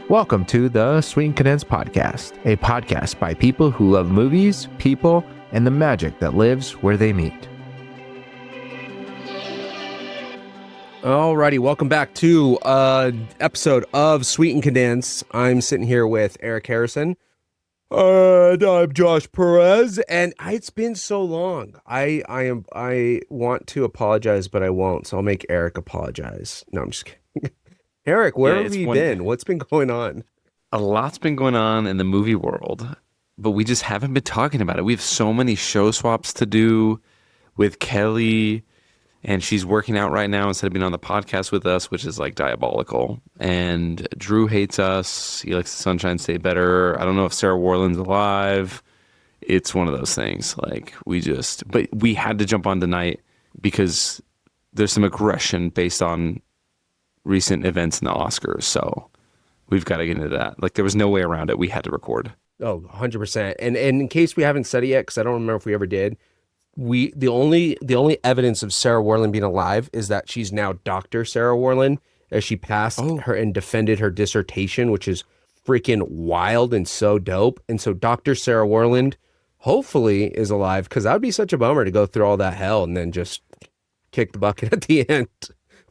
Welcome to the Sweet and Condensed Podcast, a podcast by people who love movies, people, and the magic that lives where they meet. Alrighty, welcome back to an episode of Sweet and Condensed. I'm sitting here with Eric Harrison. And I'm Josh Perez, and it's been so long. I want to apologize, but I won't, so I'll make Eric apologize. No, I'm just kidding. Eric, where have you been? What's been going on? A lot's been going on in the movie world, but we just haven't been talking about it. We have so many show swaps to do with Kelly, and she's working out right now instead of being on the podcast with us, which is like diabolical. And Drew hates us. He likes the Sunshine State better. I don't know if Sarah Warland's alive. It's one of those things. But we had to jump on tonight because there's some aggression based on recent events in the Oscars, so we've got to get into that. Like, there was no way around it. We had to record. Oh, 100%. And in case we haven't said it yet, because I don't remember if we ever did, the only evidence of Sarah Warland being alive is that she's now Dr. Sarah Warland, as she passed her and defended her dissertation, which is freaking wild and so dope. And so Dr. Sarah Warland hopefully is alive, because that would be such a bummer to go through all that hell and then just kick the bucket at the end.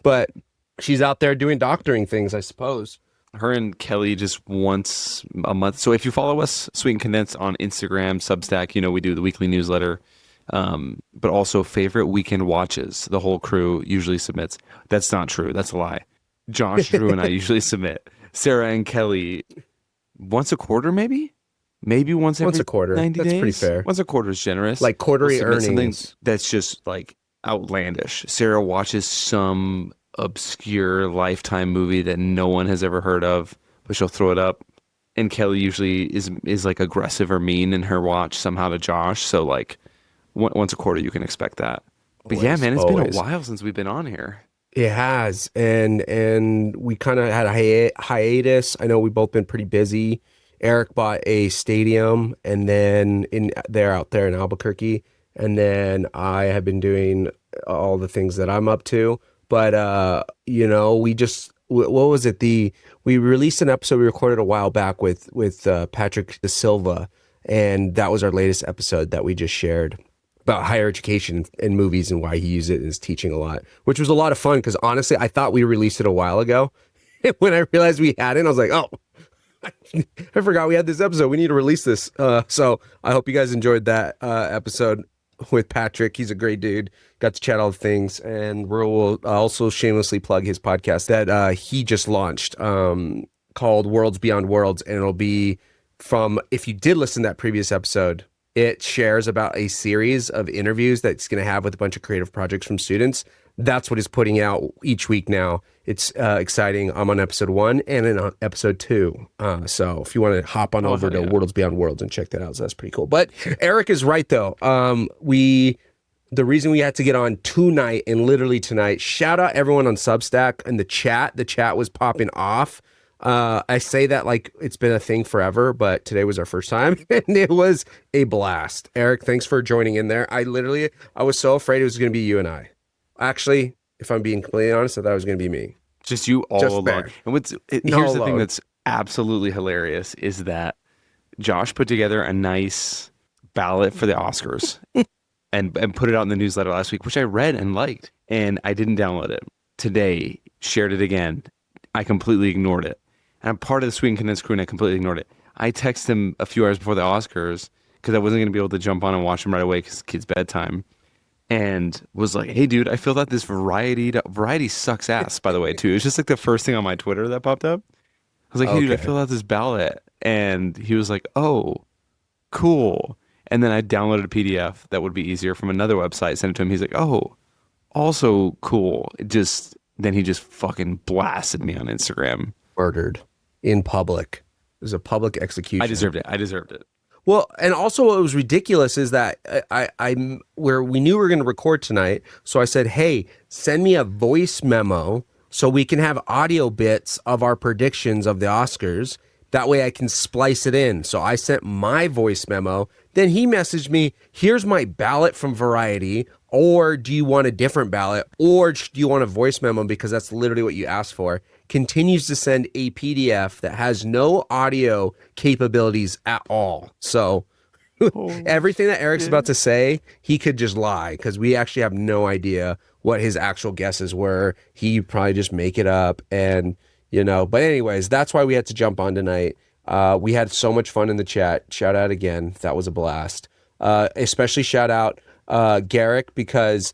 But she's out there doing doctoring things, I suppose. Her and Kelly just once a month. So if you follow us, Sweet and Condensed, on Instagram, Substack, you know we do the weekly newsletter, but also favorite weekend watches. The whole crew usually submits. That's not true. That's a lie. Josh, Drew, and I usually submit. Sarah and Kelly once a quarter, maybe? Maybe once a quarter. 90 That's days? Pretty fair. Once a quarter is generous. Like quarterly we'll earnings. That's just like outlandish. Sarah watches some obscure Lifetime movie that no one has ever heard of, but she'll throw it up. And Kelly usually is like aggressive or mean in her watch somehow to Josh. So like once a quarter you can expect that. But yeah, man, it's been a while since we've been on here. It has, and we kind of had a hiatus. I know we've both been pretty busy. Eric bought a stadium, and then out there in Albuquerque, and then I have been doing all the things that I'm up to. But, we just, what was it? We released an episode we recorded a while back with Patrick De Silva, and that was our latest episode that we just shared about higher education in movies and why he used it in his teaching a lot, which was a lot of fun because honestly, I thought we released it a while ago. When I realized we hadn't, I was like, oh, I forgot we had this episode. We need to release this. So I hope you guys enjoyed that episode with Patrick. He's a great dude. Got to chat all the things, and we'll also shamelessly plug his podcast that he just launched called Worlds Beyond Worlds, and it'll be from, if you did listen to that previous episode, it shares about a series of interviews that's going to have with a bunch of creative projects from students. That's what he's putting out each week now. It's exciting. I'm on episode 1 and on episode 2. So if you want to hop on over to Worlds Beyond Worlds and check that out, so that's pretty cool. But Eric is right, though. The reason we had to get on tonight and literally tonight, shout out everyone on Substack and the chat. The chat was popping off. I say that like it's been a thing forever, but today was our first time and it was a blast. Eric, thanks for joining in there. I was so afraid it was going to be you and I. Actually, if I'm being completely honest, I thought it was going to be me. Just you all alone. And here's the thing that's absolutely hilarious is that Josh put together a nice ballot for the Oscars and put it out in the newsletter last week, which I read and liked, and I didn't download it. Today, shared it again. I completely ignored it. And I'm part of the Sweet and Condensed crew, and I completely ignored it. I texted him a few hours before the Oscars because I wasn't going to be able to jump on and watch them right away because kids' bedtime. And was like, hey, dude, I filled out this variety sucks ass, by the way, too. It was just like the first thing on my Twitter that popped up. I was like, hey, dude, I filled out this ballot. And he was like, oh, cool. And then I downloaded a PDF that would be easier from another website, sent it to him. He's like, oh, also cool. Then he just fucking blasted me on Instagram. Murdered in public. It was a public execution. I deserved it. Well, and also what was ridiculous is that I where we knew we were going to record tonight. So I said, hey, send me a voice memo so we can have audio bits of our predictions of the Oscars. That way I can splice it in. So I sent my voice memo. Then he messaged me, here's my ballot from Variety, or do you want a different ballot, or do you want a voice memo because that's literally what you asked for. Continues to send a PDF that has no audio capabilities at all. So everything that Eric's about to say, he could just lie because we actually have no idea what his actual guesses were. He probably just make it up, and but anyways, that's why we had to jump on tonight. We had so much fun in the chat. Shout out again. That was a blast. Especially shout out Garrick, because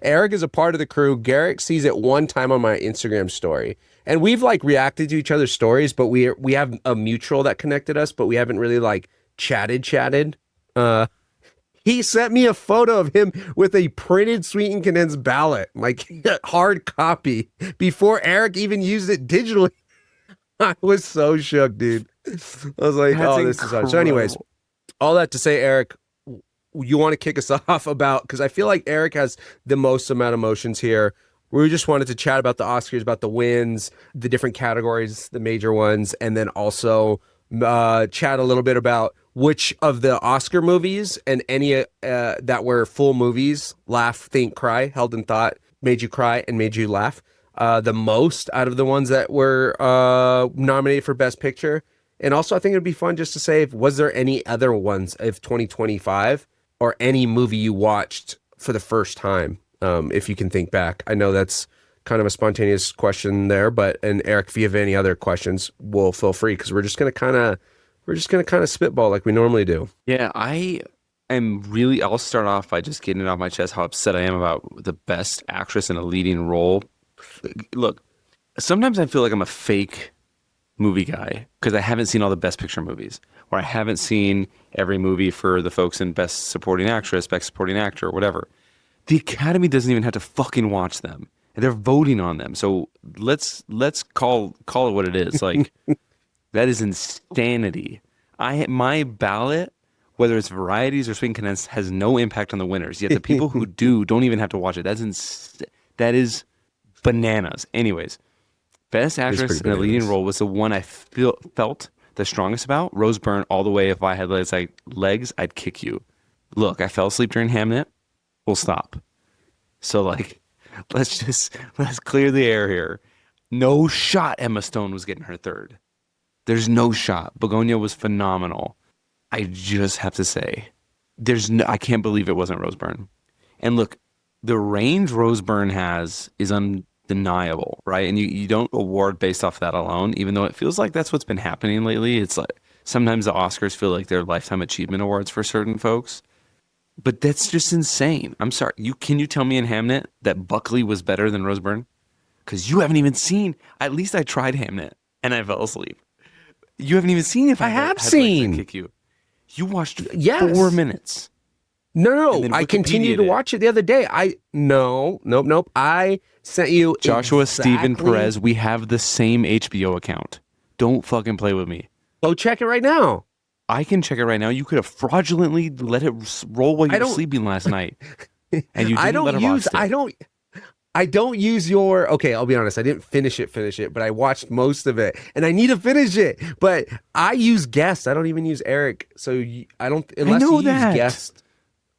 Eric is a part of the crew. Garrick sees it one time on my Instagram story, and we've like reacted to each other's stories, but we have a mutual that connected us, but we haven't really like chatted. He sent me a photo of him with a printed sweet and condensed ballot, like hard copy, before Eric even used it digitally. I was so shook, dude. I was like, That's this is hard. So anyways, all that to say, Eric, you want to kick us off about, because I feel like Eric has the most amount of emotions here. We just wanted to chat about the Oscars, about the wins, the different categories, the major ones, and then also chat a little bit about which of the Oscar movies and any that were full movies, laugh, think, cry, held in thought, made you cry and made you laugh the most out of the ones that were nominated for Best Picture. And also, I think it'd be fun just to say, was there any other ones of 2025 or any movie you watched for the first time, if you can think back? I know that's kind of a spontaneous question there, and Eric, if you have any other questions, we'll feel free, because we're just gonna kind of spitball like we normally do. Yeah, I'll start off by just getting it off my chest how upset I am about the Best Actress in a Leading Role. Look, sometimes I feel like I'm a fake movie guy because I haven't seen all the Best Picture movies, or I haven't seen every movie for the folks in Best Supporting Actress, Best Supporting Actor, whatever. The Academy doesn't even have to fucking watch them. They're voting on them. So let's call it what it is. Like, that is insanity. My ballot, whether it's varieties or sweet and condensed, has no impact on the winners. Yet the people who don't even have to watch it. That is bananas. Anyways, Best Actress in a Leading Role was the one I felt the strongest about. Rose Byrne, all the way. If I had legs, I'd kick you. Look, I fell asleep during Hamnet. We'll stop. So let's clear the air here. No shot Emma Stone was getting her third. There's no shot. Begonia was phenomenal. I just have to say, I can't believe it wasn't Rose Byrne. And look, the range Rose Byrne has is undeniable, right? And you don't award based off that alone, even though it feels like that's what's been happening lately. It's like sometimes the Oscars feel like they're lifetime achievement awards for certain folks. But that's just insane. I'm sorry. Can you tell me in Hamnet that Buckley was better than Rose Byrne? Because you haven't even seen. At least I tried Hamnet and I fell asleep. You haven't even seen it. I have seen. Kick you. You watched 4 minutes. No. I continued to watch it the other day. Nope. I sent you Joshua Stephen Perez. We have the same HBO account. Don't fucking play with me. Go check it right now. I can check it right now. You could have fraudulently let it roll while you were sleeping last night, and you didn't let her watch it. I don't use your. Okay, I'll be honest. I didn't finish it, but I watched most of it, and I need to finish it. But I use guest. I don't even use Eric. So I don't unless you use guest.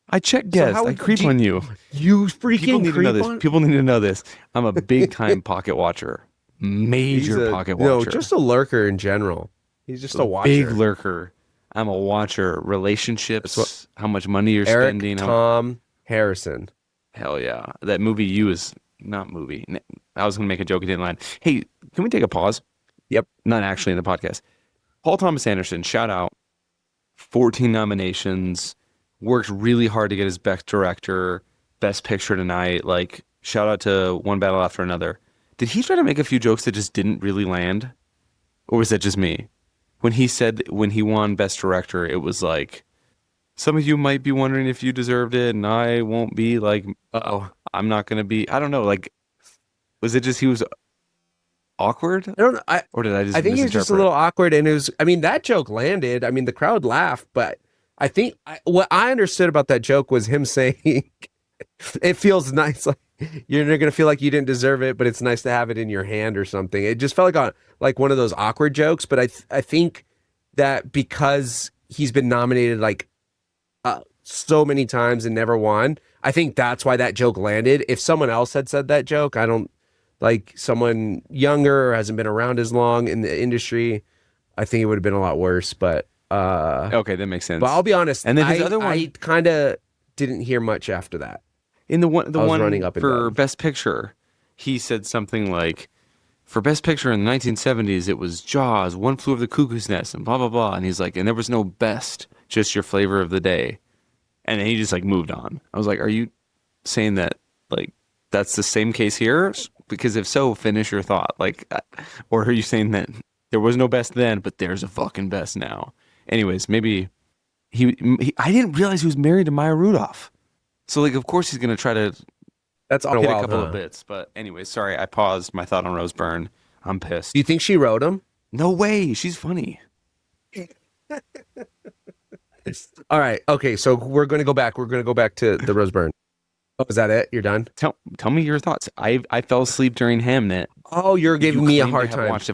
I check guest. I creep on you. You freaking creep on me. People need to know this. I'm a big time pocket watcher. Major pocket watcher. No, just a lurker in general. He's just a watcher. Big lurker. I'm a watcher. Relationships, how much money you're Eric spending. Tom Harrison. Hell yeah. That movie You is not movie. I was going to make a joke. It didn't land. Hey, can we take a pause? Yep. Not actually in the podcast. Paul Thomas Anderson, shout out. 14 nominations. Worked really hard to get his Best Director, Best Picture tonight. Like, shout out to One Battle After Another. Did he try to make a few jokes that just didn't really land? Or was that just me? When he said when he won Best Director, it was like, some of you might be wondering if you deserved it, and I won't be like, I'm not going to be. I don't know. Like, was it just he was awkward? I don't know. Or did I just I think he was just a little awkward, and it was, I mean, that joke landed. I mean, the crowd laughed, but I think what I understood about that joke was him saying, it feels nice. Like, you're going to feel like you didn't deserve it, but it's nice to have it in your hand or something. It just felt like one of those awkward jokes. But I think that because he's been nominated like so many times and never won. I think that's why that joke landed. If someone else had said that joke, I don't like someone younger or hasn't been around as long in the industry, I think it would have been a lot worse. But okay, that makes sense. But I'll be honest, and then his other one, I kind of didn't hear much after that. In the one running up and for down. Best Picture, he said something like, for Best Picture in the 1970s, it was Jaws, One Flew Over the Cuckoo's Nest, and blah, blah, blah. And he's like, and there was no best, just your flavor of the day. And then he just like moved on. I was like, are you saying that like that's the same case here? Because if so, finish your thought. Like, or are you saying that there was no best then, but there's a fucking best now? Anyways, maybe he I didn't realize he was married to Maya Rudolph. So like, of course he's gonna try to. That's hit a couple of bits. But anyways, sorry, I paused my thought on Rose Byrne. I'm pissed. Do you think she wrote him? No way. She's funny. All right. Okay. So we're going to go back. We're going to go back to the Rose Byrne. Oh, is that it? You're done? Tell me your thoughts. I fell asleep during Hamnet. Oh, you're giving me a hard time. I watched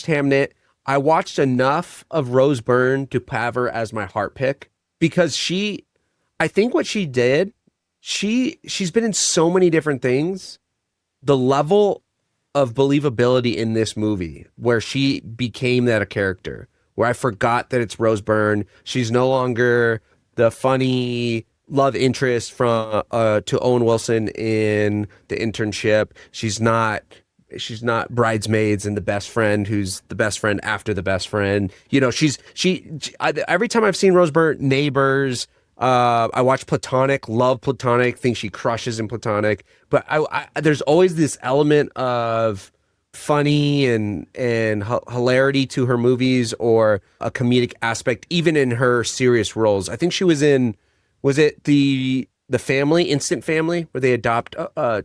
Hamnet. I watched enough of Rose Byrne to have her as my heart pick because I think what she did, she's been in so many different things. The level of believability in this movie where she became that a character, where I forgot that it's Rose Byrne. She's no longer the funny love interest from to Owen Wilson in The Internship. She's not Bridesmaids and the best friend who's the best friend after the best friend. You know, every time I've seen Rose Byrne, Neighbors, I watch Platonic, love Platonic, think she crushes in Platonic. But there's always this element of funny and hilarity to her movies, or a comedic aspect, even in her serious roles. I think she was in, was it the Family, Instant Family, where they adopt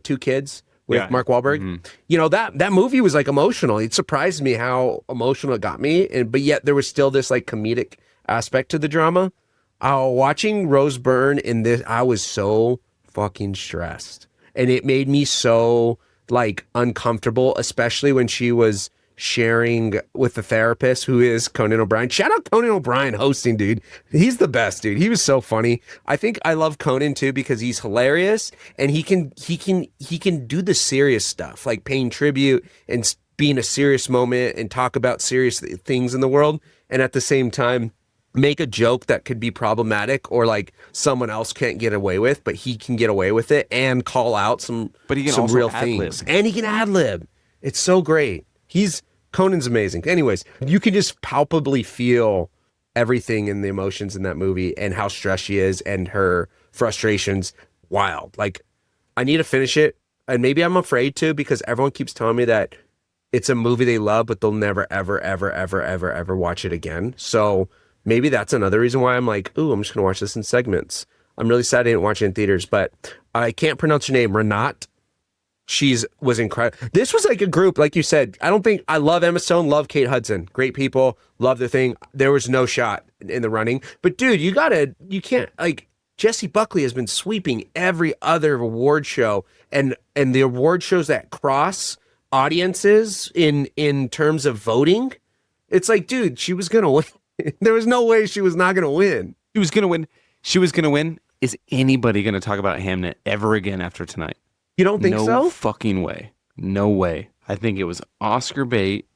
2 kids with Mark Wahlberg? Mm-hmm. You know, that movie was like emotional. It surprised me how emotional it got me, but yet there was still this like comedic aspect to the drama. Watching Rose Byrne in this, I was so fucking stressed, and it made me so like uncomfortable, especially when she was sharing with the therapist who is Conan O'Brien. Shout out Conan O'Brien hosting, dude. He's the best, dude. He was so funny. I think I love Conan too because he's hilarious, and he can do the serious stuff, like paying tribute and being a serious moment and talk about serious things in the world, and at the same time make a joke that could be problematic or like someone else can't get away with, but he can get away with it and call out some real things. And he can ad-lib. It's so great. Conan's amazing. Anyways, you can just palpably feel everything in the emotions in that movie and how stressed she is and her frustrations. Wild. Like, I need to finish it, and maybe I'm afraid to because everyone keeps telling me that it's a movie they love, but they'll never, ever, ever, ever, ever, ever watch it again. So maybe that's another reason why I'm like, ooh, I'm just going to watch this in segments. I'm really sad I didn't watch it in theaters, but I can't pronounce her name. Renat. Was incredible. This was like a group, like you said. I love Emma Stone, love Kate Hudson. Great people, love the thing. There was no shot in the running. But dude, you can't, like, Jessie Buckley has been sweeping every other award show, and the award shows that cross audiences in terms of voting. It's like, dude, she was going to win. There was no way she was not going to win. She was going to win. She was going to win. Is anybody going to talk about Hamnet ever again after tonight? You don't think so? No fucking way. No way. I think it was Oscar bait.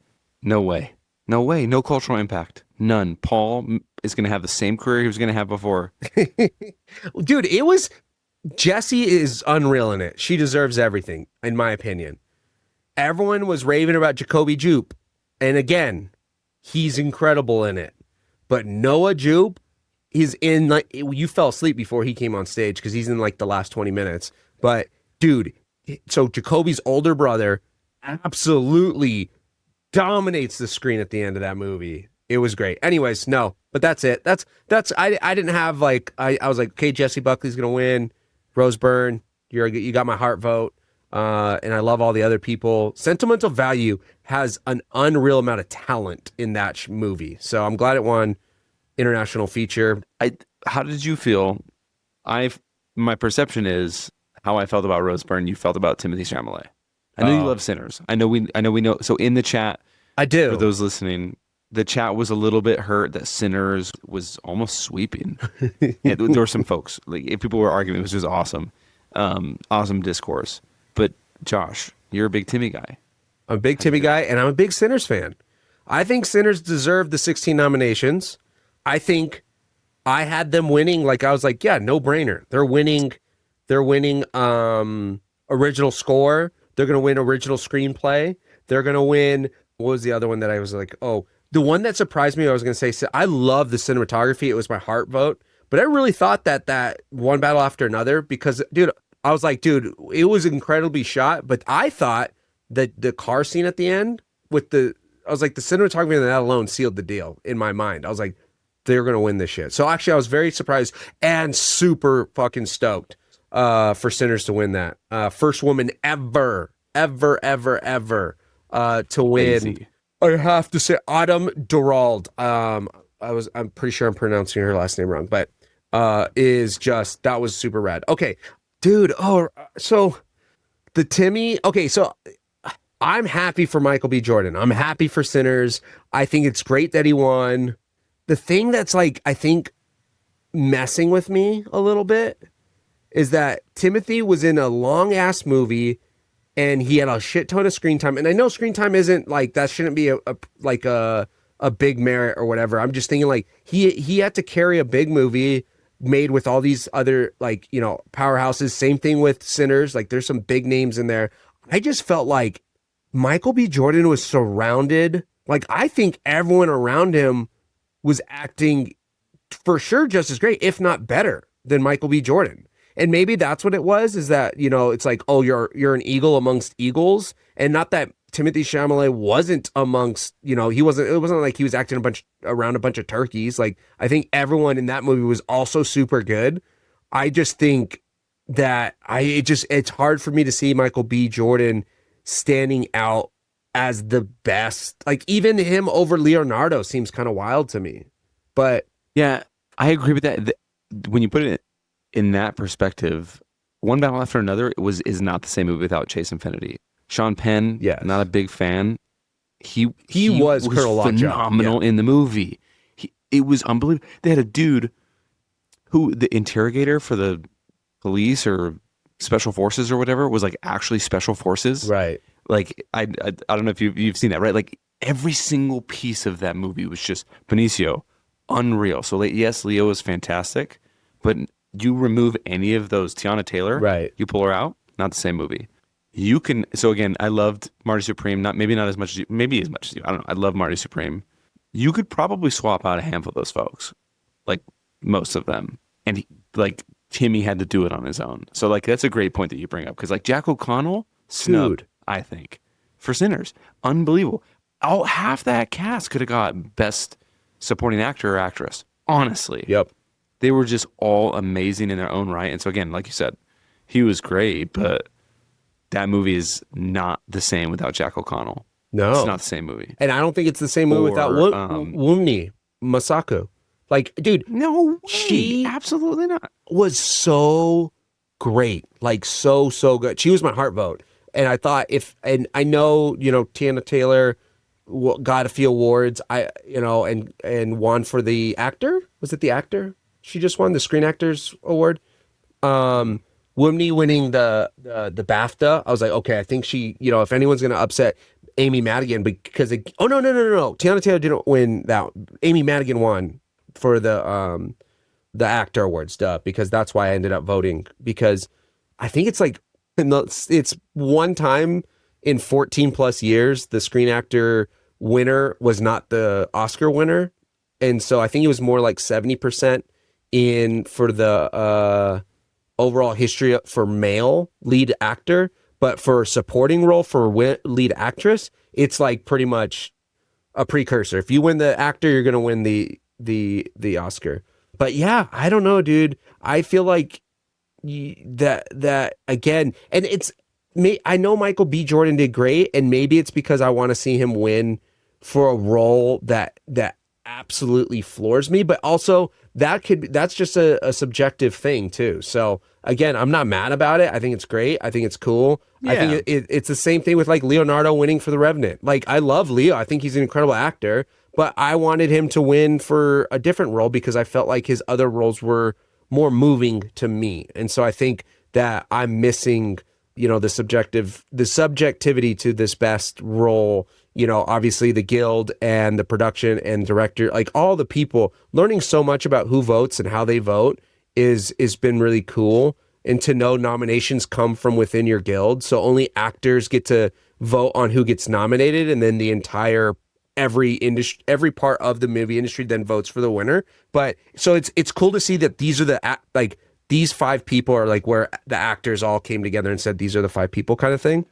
No way. No way. No cultural impact. None. Paul is going to have the same career he was going to have before. Dude, Jessie is unreal in it. She deserves everything, in my opinion. Everyone was raving about Jacoby Jupe. And again, he's incredible in it. But Noah Jupe, he's in, like, you fell asleep before he came on stage because he's in like the last 20 minutes. But dude, so Jacoby's older brother absolutely dominates the screen at the end of that movie. It was great. Anyways, no, but that's it. I didn't have like, I was like, okay, Jessie Buckley's going to win. Rose Byrne, you got my heart vote. And I love all the other people. Sentimental Value has an unreal amount of talent in that movie. So I'm glad it won international feature. How did you feel? My perception is how I felt about Rose Byrne, you felt about Timothée Chalamet. I know you love Sinners. I know we know. So in the chat, I do. For those listening, the chat was a little bit hurt that Sinners was almost sweeping. There were some folks, like, if people were arguing, it was just awesome. Awesome discourse. But Josh, you're a big Timmy guy. I'm a big Timmy guy, and I'm a big Sinners fan. I think Sinners deserved the 16 nominations. I think I had them winning. Like, I was like, yeah, no brainer. They're winning original score. They're going to win original screenplay. They're going to win. What was the other one that I was like, oh, the one that surprised me, I was going to say, I love the cinematography. It was my heart vote. But I really thought that One Battle After Another, because, dude, I was like, dude, it was incredibly shot. But I thought that the car scene at the end I was like, the cinematography and that alone sealed the deal in my mind. I was like, they're going to win this shit. So actually, I was very surprised and super fucking stoked for Sinners to win that. First woman ever to win. Crazy. I have to say Autumn Durald. I'm pretty sure I'm pronouncing her last name wrong, but that was super rad. Okay, dude. Oh, so the Timmy. Okay, so I'm happy for Michael B. Jordan. I'm happy for Sinners. I think it's great that he won. The thing that's like, I think, messing with me a little bit is that Timothée was in a long ass movie and he had a shit ton of screen time. And I know screen time isn't like, that shouldn't be a big merit or whatever. I'm just thinking like he had to carry a big movie made with all these other, like, you know, powerhouses. Same thing with Sinners. Like, there's some big names in there. I just felt like Michael B. Jordan was surrounded. Like, I think everyone around him was acting for sure just as great, if not better, than Michael B. Jordan. And maybe that's what it was, is that, you know, it's like, oh, you're an eagle amongst eagles. And not that Timothée Chalamet wasn't amongst, you know, it wasn't like he was acting around a bunch of turkeys. Like, I think everyone in that movie was also super good. I just think that it's hard for me to see Michael B. Jordan standing out as the best. Like, even him over Leonardo seems kind of wild to me. But yeah, I agree with that. When you put it in that perspective, One Battle After Another is not the same movie without Chase Infinity. Sean Penn, not a big fan. He was phenomenal in the movie. It was unbelievable. They had a dude who, the interrogator for the police or special forces or whatever, was like actually special forces. Right. Like, I don't know if you've seen that, right? Like, every single piece of that movie was just Benicio, unreal. So, like, yes, Leo is fantastic, but you remove any of those, Tiana Taylor, right? You pull her out, not the same movie. You can. So again, I loved Marty Supreme. Maybe not as much as you. Maybe as much as you. I don't know. I love Marty Supreme. You could probably swap out a handful of those folks, like most of them, and Timmy had to do it on his own. So like, that's a great point that you bring up, because like Jack O'Connell snubbed, I think, for Sinners. Unbelievable. Half that cast could have got best supporting actor or actress. Honestly. Yep. They were just all amazing in their own right. And so again, like you said, he was great, but that movie is not the same without Jack O'Connell. No. It's not the same movie. And I don't think it's the same movie without Wunmi Masako. Like, dude. No, she absolutely not. Was so great. Like, so good. She was my heart vote. And I thought and I know, you know, Tiana Taylor got a few awards, and won for the actor. Was it the actor? She just won the Screen Actors Award. Wunmi winning the BAFTA. I was like, okay, I think she, you know, if anyone's going to upset Amy Madigan, because no. Tiana Taylor didn't win that. Amy Madigan won for the actor awards, because that's why I ended up voting, because I think it's like, it's one time in 14 plus years, the Screen Actor winner was not the Oscar winner. And so I think it was more like 70% for the overall history for male lead actor, but for supporting role for lead actress, it's like pretty much a precursor. If you win the actor, you're going to win the Oscar. But yeah, I don't know, dude. I feel like that again, and it's me. I know Michael B. Jordan did great, and maybe it's because I want to see him win for a role that absolutely floors me, but also that's just a subjective thing too. So again, I'm not mad about it. I think it's great. I think it's cool. Yeah. I think it's the same thing with like Leonardo winning for The Revenant. Like, I love Leo. I think he's an incredible actor, but I wanted him to win for a different role because I felt like his other roles were more moving to me. And so I think that I'm missing, the subjectivity to this best role. Obviously the guild and the production and director, like all the people, learning so much about who votes and how they vote is been really cool. And to know nominations come from within your guild. So only actors get to vote on who gets nominated, and then the entire every part of the movie industry then votes for the winner. But so it's cool to see that these are these 5 people are like where the actors all came together and said these are the 5 people kind of thing.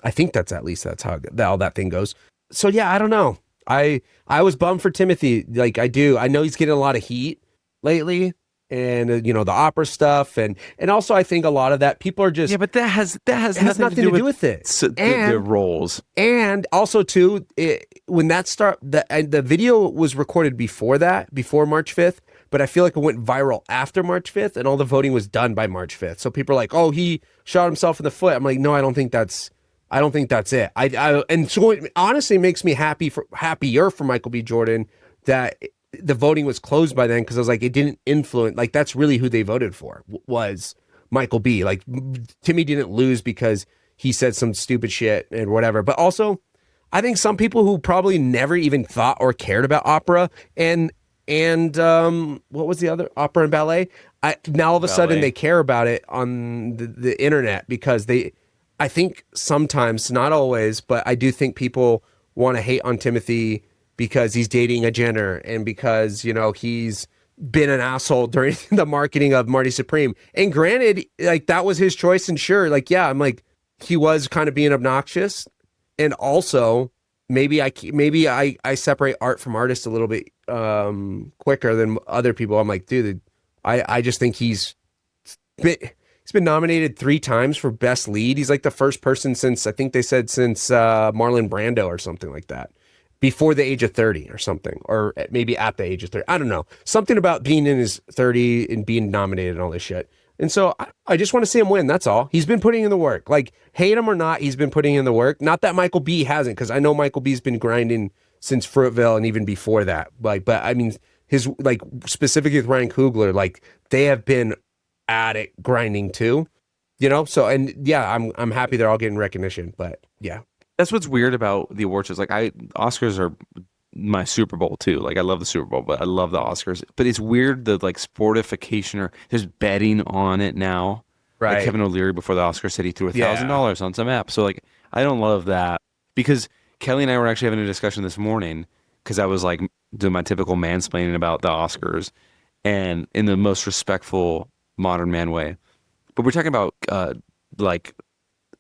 I think that's how all that thing goes. So yeah, I don't know. I was bummed for Timothée. Like I know he's getting a lot of heat lately. And the opera stuff, and also I think a lot of that people are just but that has nothing to do with it. And the roles, and also too, when that the video was recorded before March 5th, but I feel like it went viral after March 5th, and all the voting was done by March 5th. So people are like, "Oh, he shot himself in the foot." I'm like, no, I don't think that's it. And so it honestly makes me happier for Michael B. Jordan that the voting was closed by then, because I was like, it didn't influence, like that's really who they voted for was Michael B. Like Timmy didn't lose because he said some stupid shit and whatever. But also, I think some people who probably never even thought or cared about opera and what was the other, opera and ballet? Now all of a sudden they care about it on the internet because I think sometimes, not always, but I do think people want to hate on Timothée because he's dating a Jenner and because, he's been an asshole during the marketing of Marty Supreme. And granted, like that was his choice. And sure, like, yeah, I'm like, he was kind of being obnoxious. And also maybe I separate art from artist a little bit quicker than other people. I'm like, dude, I just think he's been nominated 3 times for best lead. He's like the first person since Marlon Brando or something like that. Before the age of 30 or something, or maybe at the age of 30. I don't know. Something about being in his 30 and being nominated and all this shit. And so I just want to see him win. That's all. He's been putting in the work. Like, hate him or not, he's been putting in the work. Not that Michael B. hasn't, because I know Michael B.'s been grinding since Fruitvale and even before that. Like, but I mean, his, like, specifically with Ryan Coogler, like, they have been at it grinding too. So, and yeah, I'm happy they're all getting recognition, but yeah. That's what's weird about the awards shows. Like Oscars are my Super Bowl too. Like I love the Super Bowl, but I love the Oscars. But it's weird the like sportification or there's betting on it now. Right. Like Kevin O'Leary before the Oscars said he threw $1,000 on some app. So like I don't love that because Kelly and I were actually having a discussion this morning because I was like doing my typical mansplaining about the Oscars and in the most respectful modern man way. But we're talking about like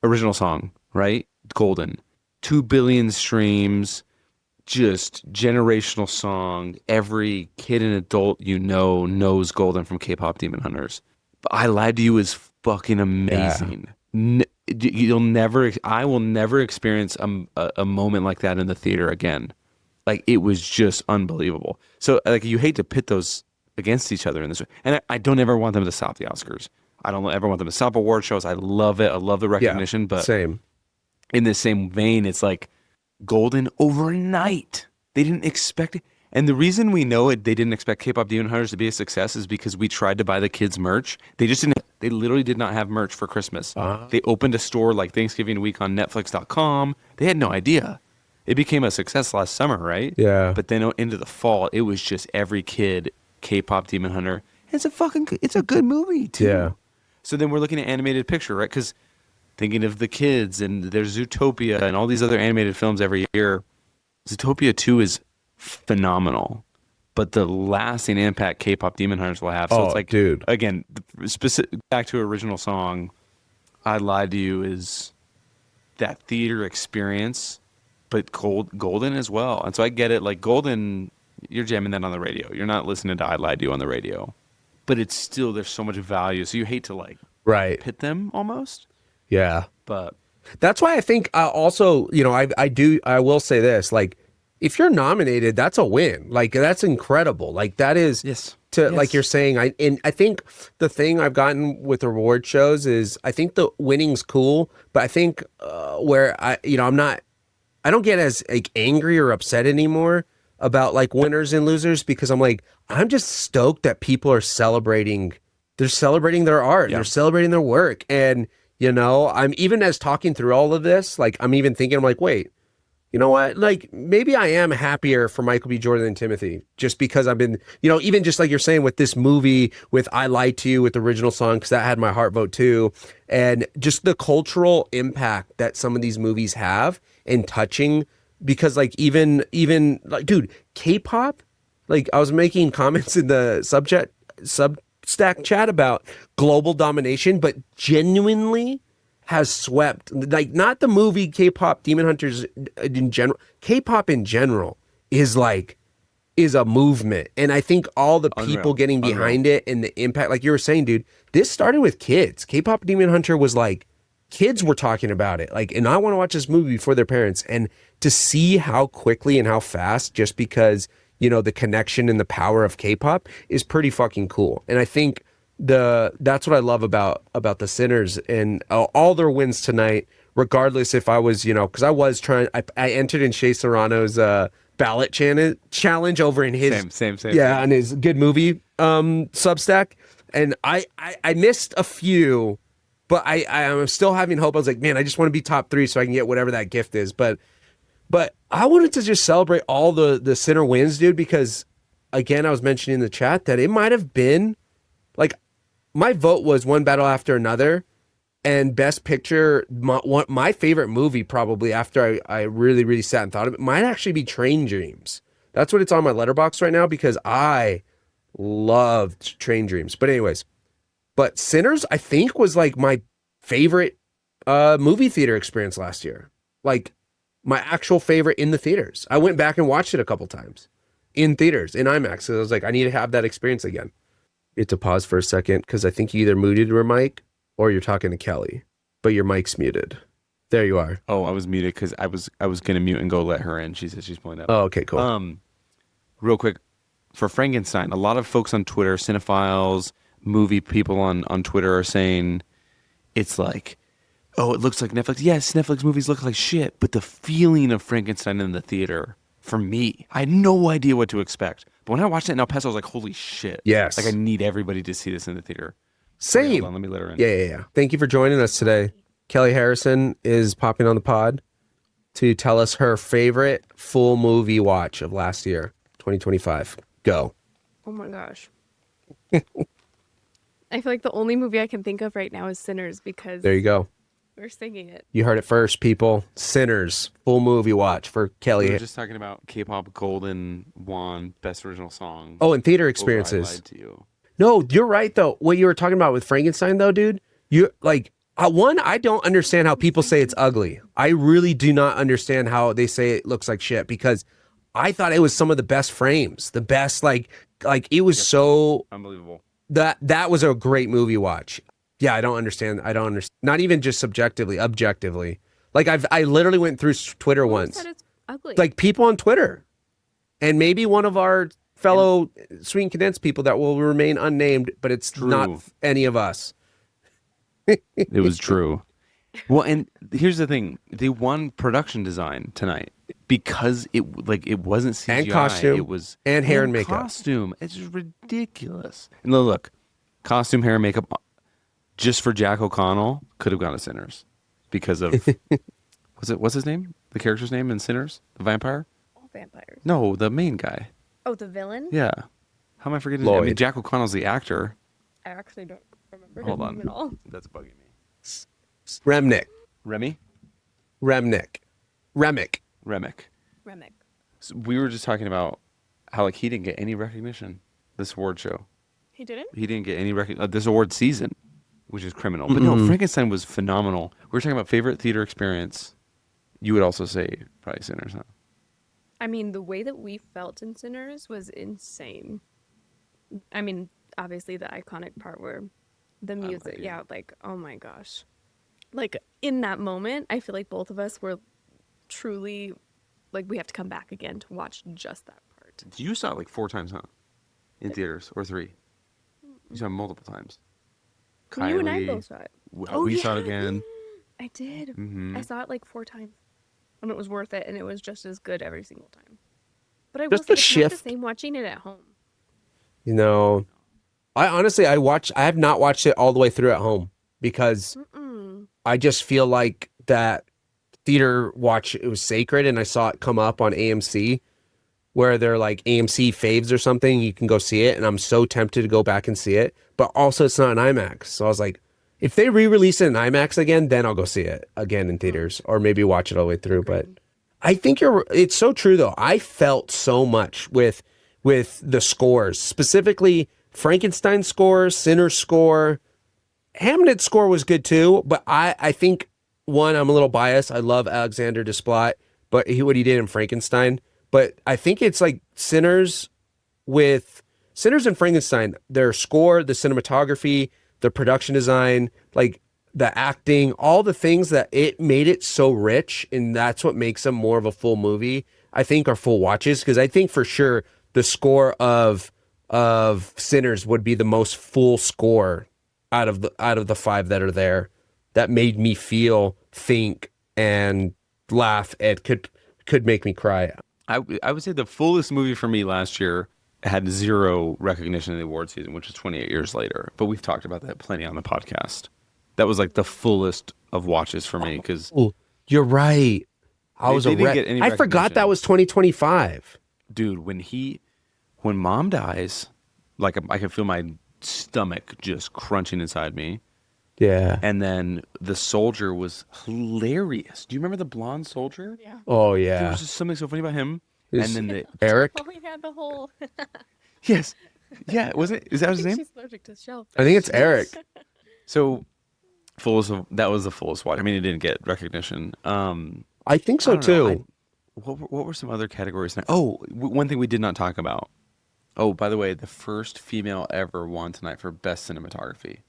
original song, right? Golden. 2 billion streams, just generational song. Every kid and adult knows Golden from K-pop Demon Hunters. But I Lied to You is fucking amazing. Yeah. I will never experience a moment like that in the theater again. Like it was just unbelievable. So like you hate to pit those against each other in this way. And I don't ever want them to stop the Oscars. I don't ever want them to stop award shows. I love it. I love the recognition. But same. In the same vein, it's like Golden overnight. They didn't expect it. And the reason we know it, they didn't expect K-pop Demon Hunters to be a success is because we tried to buy the kids merch. They just didn't. They literally did not have merch for Christmas. They opened a store like Thanksgiving week on Netflix.com. They had no idea. It became a success last summer, right? Yeah. But then into the fall, it was just every kid K-pop Demon Hunter. It's a good movie too. Yeah. So then we're looking at animated picture, right? Because thinking of the kids, and there's Zootopia and all these other animated films every year. Zootopia 2 is phenomenal, but the lasting impact K-pop Demon Hunters will have. So it's like, dude, again, back to original song, I Lied to You is that theater experience, but Golden as well. And so I get it. Like Golden, you're jamming that on the radio. You're not listening to I Lied to You on the radio, but it's still, there's so much value. So you hate to like pit them almost. Yeah. But that's why I think also, I will say this, like, if you're nominated, that's a win. Like, that's incredible. Like, that is, like you're saying, I think the thing I've gotten with award shows is I think the winning's cool, but I think where I don't get as like angry or upset anymore about like winners and losers, because I'm like, I'm just stoked that people are celebrating. They're celebrating their art. They're celebrating their work. And, you know, I'm even as talking through all of this, like I'm even thinking, I'm like, wait, you know what? Like maybe I am happier for Michael B. Jordan than Timothy, just because I've been, you know, even just like you're saying with this movie, with I Lied to You, with the original song, because that had my heart vote too. And just the cultural impact that some of these movies have in touching, because like even like, dude, K-pop, like I was making comments in the Substack chat about global domination, but genuinely has swept, like not the movie K-pop Demon Hunters in general. K-pop in general is a movement. And I think all the people getting behind it and the impact, like you were saying, dude, this started with kids. K-pop Demon Hunter was like, kids were talking about it. Like, and I want to watch this movie before their parents. And to see how quickly and how fast, just because, you know, the connection and the power of K-pop is pretty fucking cool. And I think that's what I love about the Sinners and all their wins tonight, regardless if I was, you know, because I was trying, I entered in Shea Serrano's ballot challenge over in his same on his good movie Substack, and I missed a few, but I'm still having hope. I was like, man, I just want to be top 3 so I can get whatever that gift is, but I wanted to just celebrate all the Sinner wins, dude, because again, I was mentioning in the chat that it might have been like, my vote was One Battle After Another, and Best Picture, my favorite movie probably after I really, really sat and thought of it, might actually be Train Dreams. That's what it's on my letterbox right now, because I loved Train Dreams. But anyways, but Sinners, I think, was like my favorite movie theater experience last year. Like my actual favorite in the theaters. I went back and watched it a couple times in theaters, in IMAX. So I was like, I need to have that experience again. You have to pause for a second because I think you either muted your mic or you're talking to Kelly, but your mic's muted. There you are. Oh, I was muted because I was gonna mute and go let her in. She said she's pulling up. Oh, okay, cool. Real quick, for Frankenstein, a lot of folks on Twitter, cinephiles, movie people on Twitter are saying it's like, oh, it looks like Netflix. Yes, Netflix movies look like shit, but the feeling of Frankenstein in the theater, for me, I had no idea what to expect. But when I watched it in El Paso, I was like, holy shit. Yes. Like, I need everybody to see this in the theater. Same. Okay, hold on, let me let her in. Yeah. Thank you for joining us today. Kelly Harrison is popping on the pod to tell us her favorite full movie watch of last year, 2025. Go. Oh my gosh. I feel like the only movie I can think of right now is Sinners, because there you go. we're singing it. You heard it first, people. Sinners, full movie watch for Kelly. We were just talking about K-pop Golden Wand, Best Original Song. Oh, and theater experiences. I Lied to You. No, you're right, though. What you were talking about with Frankenstein, though, dude, you're like, one, I don't understand how people say it's ugly. I really do not understand how they say it looks like shit, because I thought it was some of the best frames, the best, like it was so unbelievable. That was a great movie watch. Yeah, I don't understand. Not even just subjectively, objectively. Like I literally went through Twitter once. Said it's ugly. Like people on Twitter, and maybe one of our fellow Sweet and Condensed people that will remain unnamed, but it's True. not any of us. It was true. Well, and here's the thing: they won production design tonight because it wasn't CGI. And costume. It was and hair and makeup. Costume. It's just ridiculous. And look, costume, hair, and makeup, just for Jack O'Connell, could have gone to Sinners because of what's his name? The character's name in Sinners? The vampire? All vampires. No, the main guy. Oh, the villain? Yeah. How am I forgetting his name? I mean, Lloyd. Jack O'Connell's the actor. I actually don't remember Hold his on. name at all. That's bugging me. Remick. Remick. Remick. So we were just talking about how like he didn't get any recognition this award show. He didn't? He didn't get any this award season, which is criminal. But no, Frankenstein was phenomenal. We were talking about favorite theater experience. You would also say probably Sinners, huh? I mean, the way that we felt in Sinners was insane. I mean, obviously the iconic part where the music, yeah, like, oh my gosh. Like, in that moment, I feel like both of us were truly, like, we have to come back again to watch just that part. You saw it like 4 times, huh? In theaters, or 3? You saw it multiple times. Kylie, You and I both saw it. We saw it again. I did. Mm-hmm. I saw it like 4 times. And it was worth it, and it was just as good every single time. But I will Just say the it's not shift. the same watching it at home. You know, I honestly, I have not watched it all the way through at home because I just feel like that theater watch, it was sacred, and I saw it come up on AMC where they're like AMC faves or something. You can go see it, and I'm so tempted to go back and see it, but also it's not an IMAX. So I was like, if they re-release it in IMAX again, then I'll go see it again in theaters or maybe watch it all the way through. But I think it's so true though. I felt so much with the scores, specifically Frankenstein score, Sinners score. Hamnet score was good too, but I think, one, I'm a little biased. I love Alexander Desplat, but what he did in Frankenstein. But I think it's like Sinners and Frankenstein, their score, the cinematography, the production design, like the acting, all the things that it made it so rich, and that's what makes them more of a full movie, I think, are full watches. Because I think for sure the score of Sinners would be the most full score out of the five that are there, that made me feel, think, and laugh, and could make me cry. I would say the fullest movie for me last year had zero recognition in the award season, which is 28 years later. But we've talked about that plenty on the podcast. That was like the fullest of watches for me because you're right. I forgot that was 2025. Dude, when Mom dies, like I can feel my stomach just crunching inside me. Yeah. And then the soldier was hilarious. Do you remember the blonde soldier? Yeah. Oh yeah. There was just something so funny about him. And then Eric. Oh, we had the whole. Yes. Yeah. Was it? Is that his name? She's allergic to shellfish. I think it's Eric. So that was the fullest watch. I mean, it didn't get recognition. I think so too. What were some other categories? Oh, one thing we did not talk about. Oh, by the way, the first female ever won tonight for best cinematography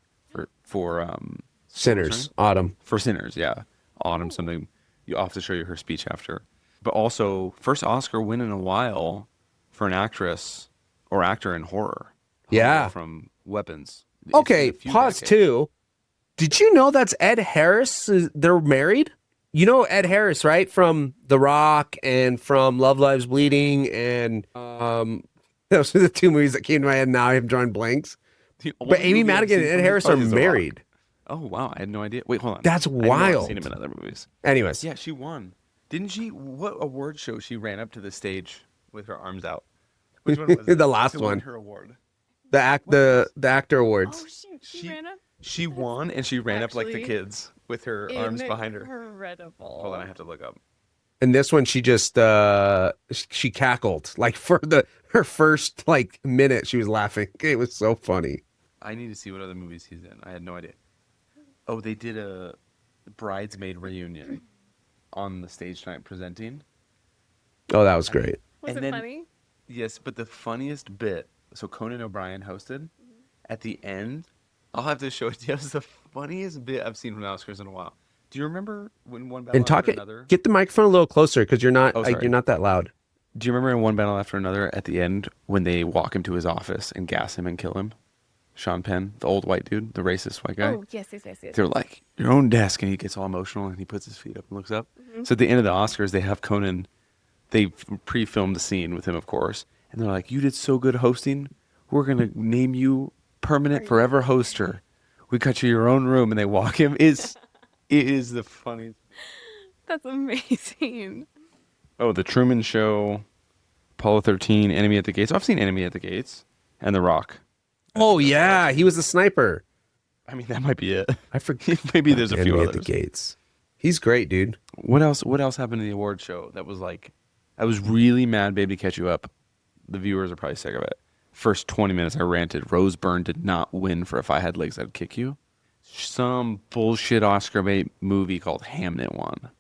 for Sinners. Autumn. For Sinners, yeah. Autumn something. I'll have to show you her speech after. But also, first Oscar win in a while for an actress or actor in horror. Yeah. From Weapons. Okay, pause too. Did you know that's Ed Harris? They're married? You know Ed Harris, right? From The Rock and from Love Lives Bleeding, and those are the two movies that came to my head now. I'm drawing blanks. But Amy Madigan and Ed Harris are married. Oh, wow. I had no idea. Wait, hold on. That's wild. I've seen him in other movies. Anyways. Yeah, she won. Didn't she? What award show she ran up to the stage with her arms out? Which one was it? The last one. Her award. The actor awards. Oh, she ran up? She won, and she ran up like the kids with her arms behind her. Incredible. Hold on, I have to look up. And this one, she just she cackled like for her first like minute. She was laughing. It was so funny. I need to see what other movies he's in. I had no idea. Oh, they did a bridesmaid reunion on the stage tonight presenting. Oh, that was great. Was it funny? Yes, but the funniest bit. So Conan O'Brien hosted. At the end, I'll have to show it to you. It was the funniest bit I've seen from the Oscars in a while. Do you remember when One Battle After Another? Get the microphone a little closer because you're not you're not that loud. Do you remember in One Battle After Another at the end when they walk him to his office and gas him and kill him? Sean Penn, the old white dude, the racist white guy. Oh, yes. They're like, your own desk, and he gets all emotional and he puts his feet up and looks up. Mm-hmm. So at the end of the Oscars, they have Conan, they pre-filmed the scene with him, of course, and they're like, you did so good hosting, we're going to name you permanent forever hoster. We got you your own room, and they walk him. It is the funniest. That's amazing. Oh, The Truman Show, Apollo 13, Enemy at the Gates. I've seen Enemy at the Gates and The Rock. Oh yeah, he was the sniper. I mean, that might be it. I forget. Maybe there's a few Enemy others. at the Gates. He's great, dude. What else happened in the award show that was like, I was really mad, babe, to catch you up. The viewers are probably sick of it. First 20 minutes I ranted. Rose Byrne did not win for If I Had Legs, I'd Kick You. Some bullshit Oscar bait movie called Hamnet won.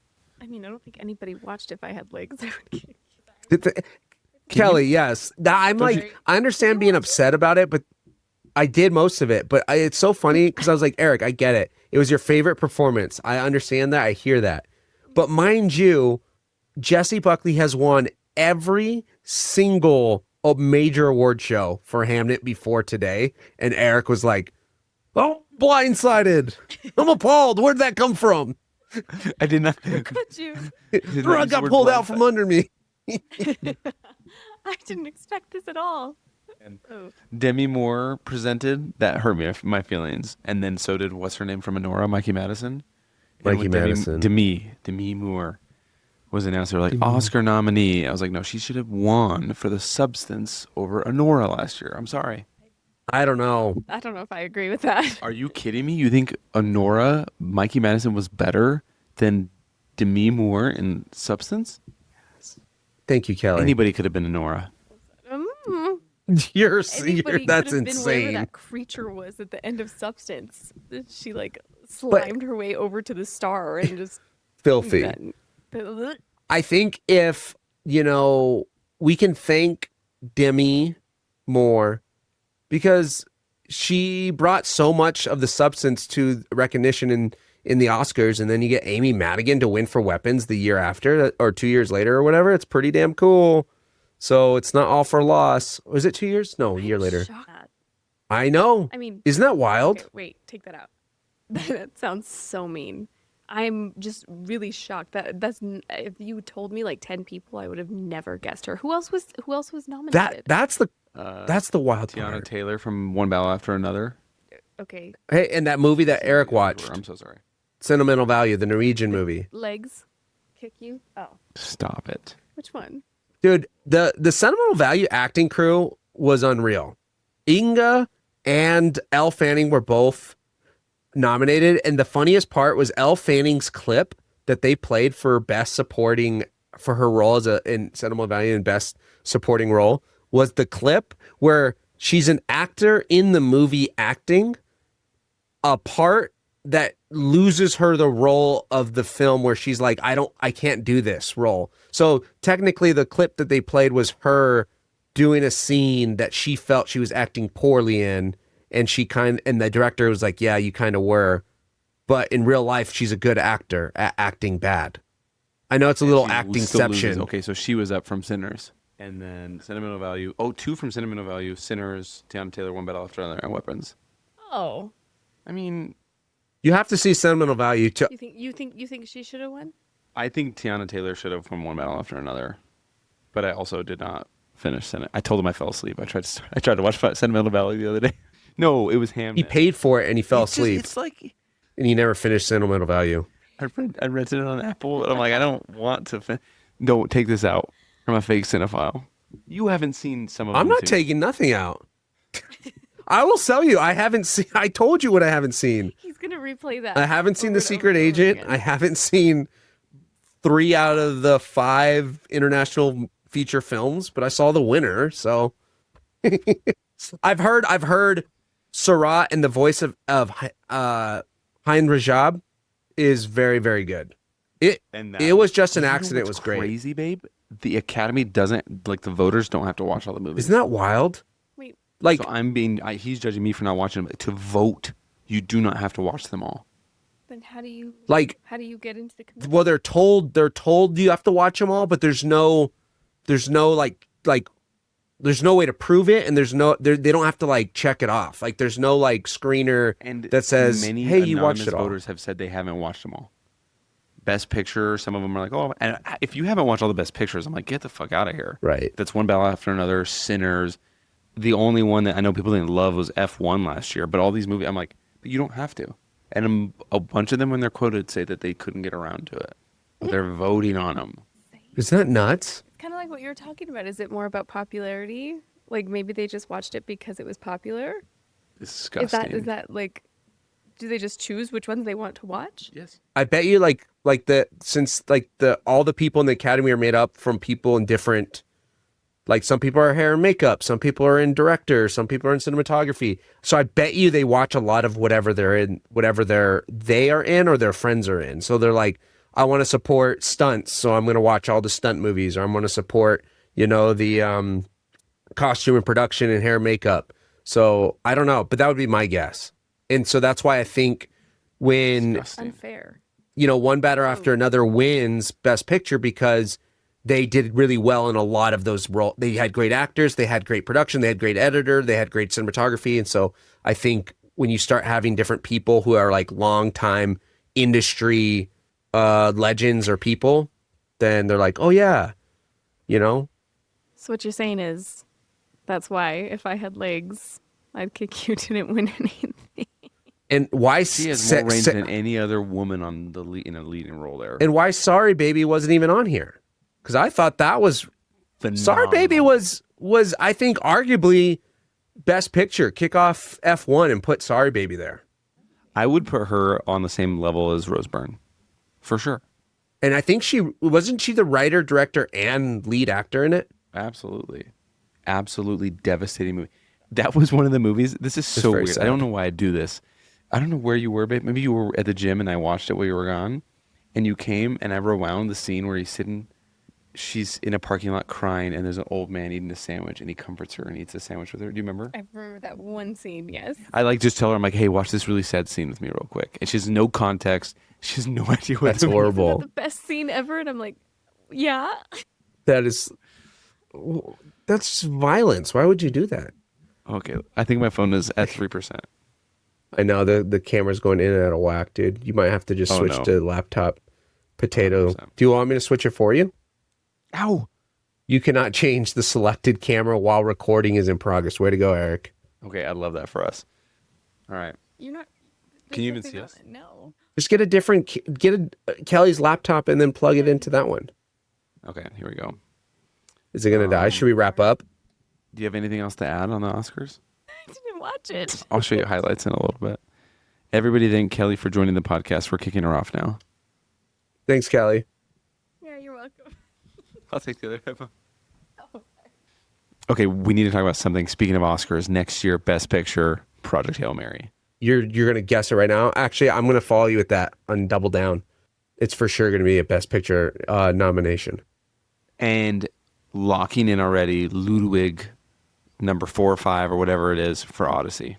I mean, I don't think anybody watched If I Had Legs, I would kick you. Kelly, yes. I'm like, I understand being upset about it, but I did most of it. But it's so funny because I was like, Eric, I get it. It was your favorite performance. I understand that. I hear that. But mind you, Jessie Buckley has won every single major award show for Hamnet before today. And Eric was like, oh, blindsided. I'm appalled. Where'd that come from? I did not. Could you? The rug got pulled out from under me. I didn't expect this at all. And Demi Moore presented. That hurt my feelings. And then so did, what's her name from Anora, Mikey Madison? Mikey Madison. Demi Moore was announced. They were like, Oscar nominee. I was like, no, she should have won for The Substance over Anora last year. I'm sorry. I don't know. I don't know if I agree with that. Are you kidding me? You think Anora, Mikey Madison was better than Demi Moore in Substance? Thank you, Kelly. Anybody could have been Anora. That's been insane. wherever that creature was at the end of Substance. She like slimed her way over to the star and just filthy. I think if, we can thank Demi Moore because she brought so much of the substance to recognition in the Oscars, and then you get Amy Madigan to win for Weapons the year after, or 2 years later or whatever. It's pretty damn cool. So it's not all for loss. Was it 2 years? No, a year later. I know. I mean, isn't that wild? Okay, wait, take that out. That sounds so mean. I'm just really shocked. That's if you told me like 10 people, I would have never guessed her. Who else was nominated? That's the wild Tiana part. Taylor from One Battle After Another. Okay. Hey, and that movie that Eric watched. I'm so sorry. Sentimental Value, the Norwegian movie. Legs kick you? Oh. Stop it. Which one? Dude, the Sentimental Value acting crew was unreal. Inga and Elle Fanning were both nominated, and the funniest part was Elle Fanning's clip that they played for best supporting for her role in Sentimental Value and best supporting role was the clip where she's an actor in the movie acting a part that loses her the role of the film where she's like, I can't do this role. So technically the clip that they played was her doing a scene that she felt she was acting poorly in, and and the director was like, yeah, you kind of were. But in real life, she's a good actor at acting bad. I know it's a little actingception. Okay, so she was up from Sinners. And then Sentimental Value. Oh, 2 from Sentimental Value. Sinners, Tiana Taylor, One Battle After Another, and Weapons. Oh. I mean, you have to see Sentimental Value too. You think she should have won? I think Tiana Taylor should have won One Battle After Another. But I also did not finish Senate. I told him I fell asleep. I tried to watch Sentimental Value the other day. No, it was Hamnet. He paid for it and he fell asleep. It's like, and he never finished Sentimental Value. I rented it on Apple, and I'm like, I don't want to. Don't take this out. I'm a fake cinephile. You haven't seen some of them. I'm not taking nothing out. I will sell you. I haven't seen. I told you what I haven't seen. He's gonna replay that. I haven't seen The Secret Agent. I haven't seen 3 out of the 5 international feature films, but I saw The Winner. So I've heard Sarat and the voice of Hein Rajab is very, very good. It was just an accident. It was great. Crazy, babe. The Academy doesn't, like, the voters don't have to watch all the movies. Isn't that wild? Wait. Like, so he's judging me for not watching them. To vote, you do not have to watch them all. Then how do you get into the committee? Well, they're told you have to watch them all, but there's no like there's no way to prove it, and they don't have to like check it off. Like there's no like screener that says, "Hey, you watched it all." Voters have said they haven't watched them all. Best Picture, some of them are like, oh, and if you haven't watched all the Best Pictures, I'm like, get the fuck out of here. Right. That's One Battle After Another, Sinners. The only one that I know people didn't love was F1 last year, but all these movies, I'm like, but you don't have to. And a bunch of them, when they're quoted, say that they couldn't get around to it. But they're voting on them. Isn't that nuts? It's kind of like what you were talking about. Is it more about popularity? Like maybe they just watched it because it was popular? Disgusting. Is that like, do they just choose which ones they want to watch? Yes. I bet you all the people in the Academy are made up from people in different, like some people are hair and makeup, some people are in director, some people are in cinematography. So I bet you they watch a lot of whatever they're in, whatever they are in or their friends are in. So they're like, I want to support stunts, so I'm going to watch all the stunt movies, or I'm going to support, the costume and production and hair and makeup. So I don't know, but that would be my guess. And so that's why I think when unfair, One Battle After Another wins Best Picture because they did really well in a lot of those roles. They had great actors, they had great production, they had great editor, they had great cinematography. And so I think when you start having different people who are like longtime industry legends or people, then they're like, oh yeah, So what you're saying is, that's why if I had legs, I'd kick you didn't win anything. And why she has more range than any other woman on the in a leading role there. And why Sorry Baby wasn't even on here? Because I thought that was phenomenal. Sorry Baby was I think arguably best picture. Kick off F1 and put Sorry Baby there. I would put her on the same level as Rose Byrne, for sure. And I think wasn't she the writer, director, and lead actor in it? Absolutely devastating movie. That was one of the movies. This is so weird. Sad. I don't know why I do this. I don't know where you were, babe. Maybe you were at the gym and I watched it while you were gone. And you came and I rewound the scene where she's in a parking lot crying and there's an old man eating a sandwich and he comforts her and eats a sandwich with her. Do you remember? I remember that one scene, yes. I just tell her, I'm like, hey, watch this really sad scene with me real quick. And she has no context. She has no idea what that's horrible. Isn't that the best scene ever? And I'm like, yeah. That's just violence. Why would you do that? Okay. I think my phone is at 3%. I know the camera's going in and out of whack, dude. You might have to just switch to laptop potato. 100%. Do you want me to switch it for you? Ow. You cannot change the selected camera while recording is in progress. Way to go, Eric. Okay, I love that for us. All right. You're not. Can you even see us? No. Just get Kelly's laptop and then plug it into that one. Okay, here we go. Is it going to die? Should we wrap up? Do you have anything else to add on the Oscars? I didn't watch it. I'll show you highlights in a little bit. Everybody thank Kelly for joining the podcast. We're kicking her off now. Thanks, Kelly. Yeah, you're welcome. I'll take the other headphone. Okay, we need to talk about something. Speaking of Oscars, next year, Best Picture, Project Hail Mary. You're going to guess it right now? Actually, I'm going to follow you with that on Double Down. It's for sure going to be a Best Picture nomination. And locking in already Ludwig number 4 or 5 or whatever it is for Odyssey.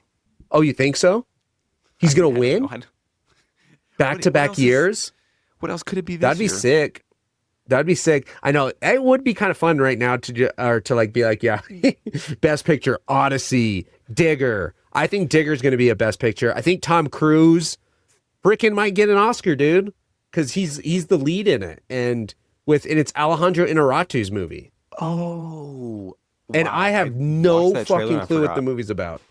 Oh, you think so? He's going to win? Back-to-back years? What else could it be this That'd be year? sick. That'd be sick. I know. It would be kind of fun right now to be like, yeah, Best Picture, Odyssey, Digger. I think Digger's going to be a Best Picture. I think Tom Cruise freaking might get an Oscar, dude, because he's the lead in it. And it's Alejandro Inarritu's movie. Oh. And wow. I have no fucking clue what the movie's about.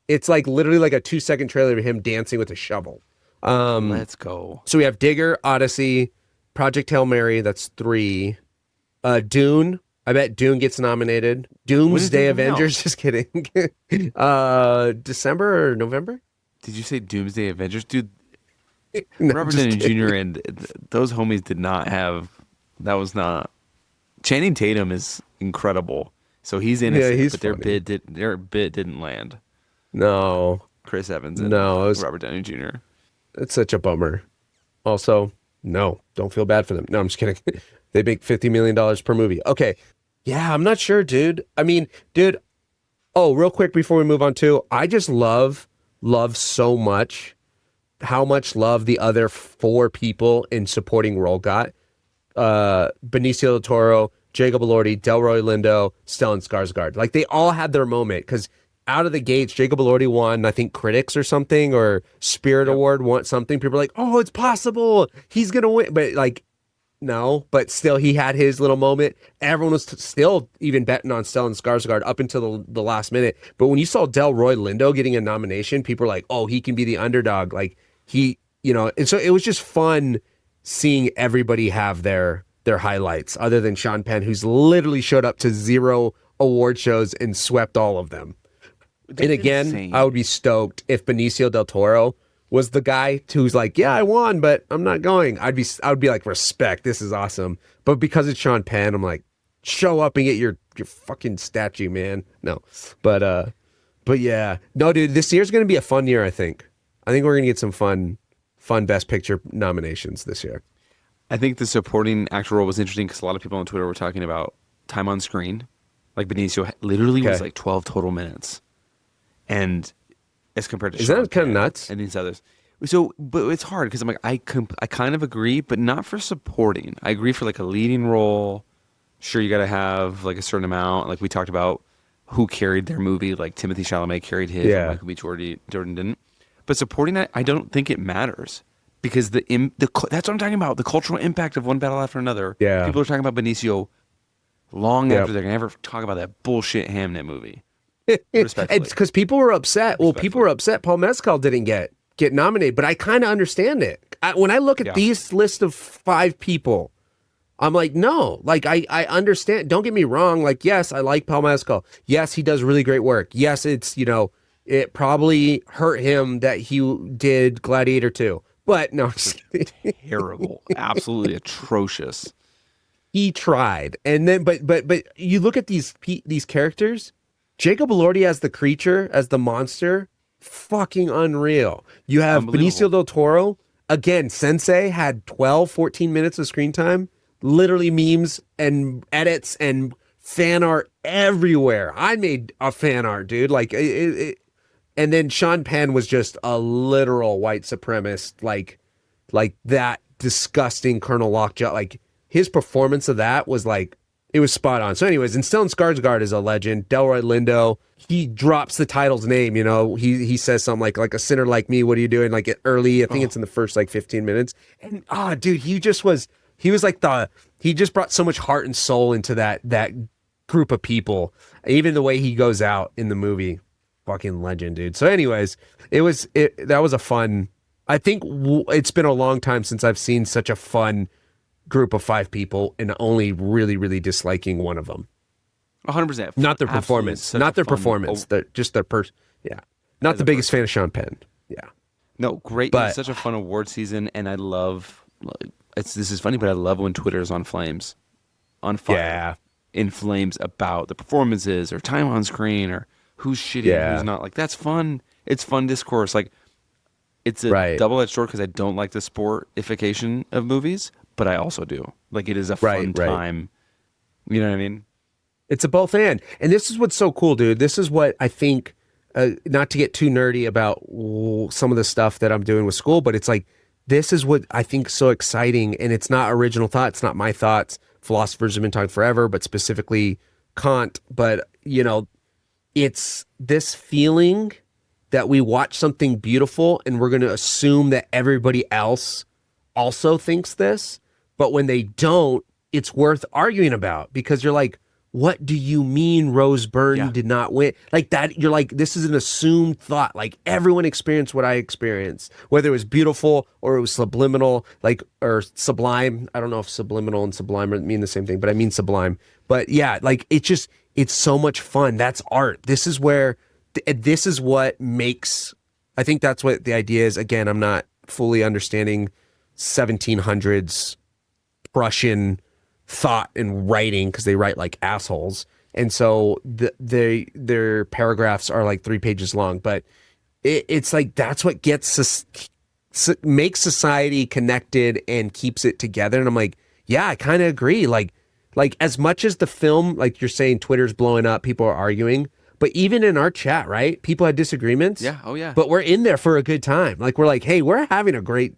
It's like literally like a 2-second trailer of him dancing with a shovel. Let's go. So we have Digger, Odyssey, Project Hail Mary. That's 3. Dune. I bet Dune gets nominated. Doomsday Avengers. Just kidding. December or November? Did you say Doomsday Avengers? Dude, No, Robert Downey Jr. and those homies did not have... That was not... Channing Tatum is incredible. So he's innocent, but their bid didn't land. No. Chris Evans and Robert Downey Jr. It's such a bummer. Also, no, don't feel bad for them. No, I'm just kidding. They make $50 million per movie. Okay. Yeah, I'm not sure, dude. I mean, dude. Oh, real quick before we move on too, I just love so much how much love the other 4 people in supporting role got. Benicio del Toro, Jacob Elordi, Delroy Lindo, Stellan Skarsgård. Like they all had their moment because out of the gates, Jacob Elordi won, I think, Critics or something, or Spirit Award won something. People are like, oh, it's possible. He's going to win. But like, no, but still he had his little moment. Everyone was still even betting on Stellan Skarsgård up until the last minute. But when you saw Delroy Lindo getting a nomination, people were like, oh, he can be the underdog. Like and so it was just fun seeing everybody have their highlights other than Sean Penn, who's literally showed up to 0 award shows and swept all of them. And again, insane. I would be stoked if Benicio del Toro was the guy who's like, yeah, I won, but I'm not going. I would be like, respect, this is awesome. But because it's Sean Penn, I'm like, show up and get your fucking statue, man. No. But yeah. No, dude, this year's going to be a fun year, I think. I think we're going to get some fun Best Picture nominations this year. I think the supporting actor role was interesting because a lot of people on Twitter were talking about time on screen. Like Benicio literally was like 12 total minutes. And as compared to Is that kind of nuts? And these others. So, but it's hard because I'm like, I kind of agree, but not for supporting. I agree for like a leading role. Sure, you got to have like a certain amount. Like we talked about who carried their movie. Like Timothée Chalamet carried his. Yeah. Michael B. Jordan didn't. But supporting that, I don't think it matters because that's what I'm talking about. The cultural impact of one battle after another. Yeah. People are talking about Benicio long after they're gonna ever talk about that bullshit Hamnet movie. It's because people were upset. Well, people were upset Paul Mescal didn't get nominated, but I kind of understand it. When I look at these list of 5 people, I'm like, no, like I understand. Don't get me wrong. Like, yes, I like Paul Mescal. Yes, he does really great work. Yes, it's, it probably hurt him that he did Gladiator 2. But no, just terrible, absolutely atrocious. He tried, and then but you look at these characters. Jacob Elordi as the creature, as the monster, fucking unreal. You have Benicio del Toro again. Sensei had 12, 14 minutes of screen time. Literally memes and edits and fan art everywhere. I made a fan art, dude. Like it. And then Sean Penn was just a literal white supremacist, like that disgusting Colonel Lockjaw. Like his performance of that was like, it was spot on. So anyways, and Stellan Skarsgård is a legend. Delroy Lindo, he drops the title's name, he says something like a sinner like me, what are you doing? Like early, I think it's in the first 15 minutes. And dude, he just brought so much heart and soul into that group of people. Even the way he goes out in the movie, fucking legend, dude. So anyways, that was a fun, I think it's been a long time since I've seen such a fun group of 5 people and only really, really disliking one of them. 100%. Not their performance. Not their performance. Just their person. Yeah. Not the biggest fan of Sean Penn. Yeah. No, great. But it's such a fun award season, and I love. This is funny, but I love when Twitter's on flames, on fire, in flames about the performances or time on screen or who's shitty and who's not. Like that's fun. It's fun discourse. Like it's a double-edged sword because I don't like the sportification of movies. But I also do. Like, it is a fun time. You know what I mean? It's a both and. And this is what's so cool, dude. This is what I think, not to get too nerdy about some of the stuff that I'm doing with school, but it's like, this is what I think is so exciting. And it's not original thought. It's not my thoughts. Philosophers have been talking forever, but specifically Kant. But, it's this feeling that we watch something beautiful and we're going to assume that everybody else also thinks this. But when they don't, it's worth arguing about because you're like, what do you mean Rose Byrne did not win? Like that, you're like, this is an assumed thought. Like everyone experienced what I experienced, whether it was beautiful or it was subliminal, or sublime. I don't know if subliminal and sublime mean the same thing, but I mean sublime. But yeah, like it's so much fun. That's art. This is what makes, I think that's what the idea is. Again, I'm not fully understanding 1700s Prussian thought and writing because they write like assholes, and so their paragraphs are like 3 pages long. But it's like that's what makes society connected and keeps it together. And I'm like, yeah, I kind of agree. Like as much as the film, like you're saying, Twitter's blowing up, people are arguing. But even in our chat, right? People had disagreements. Yeah. Oh yeah. But we're in there for a good time. Like we're like, hey, we're having a great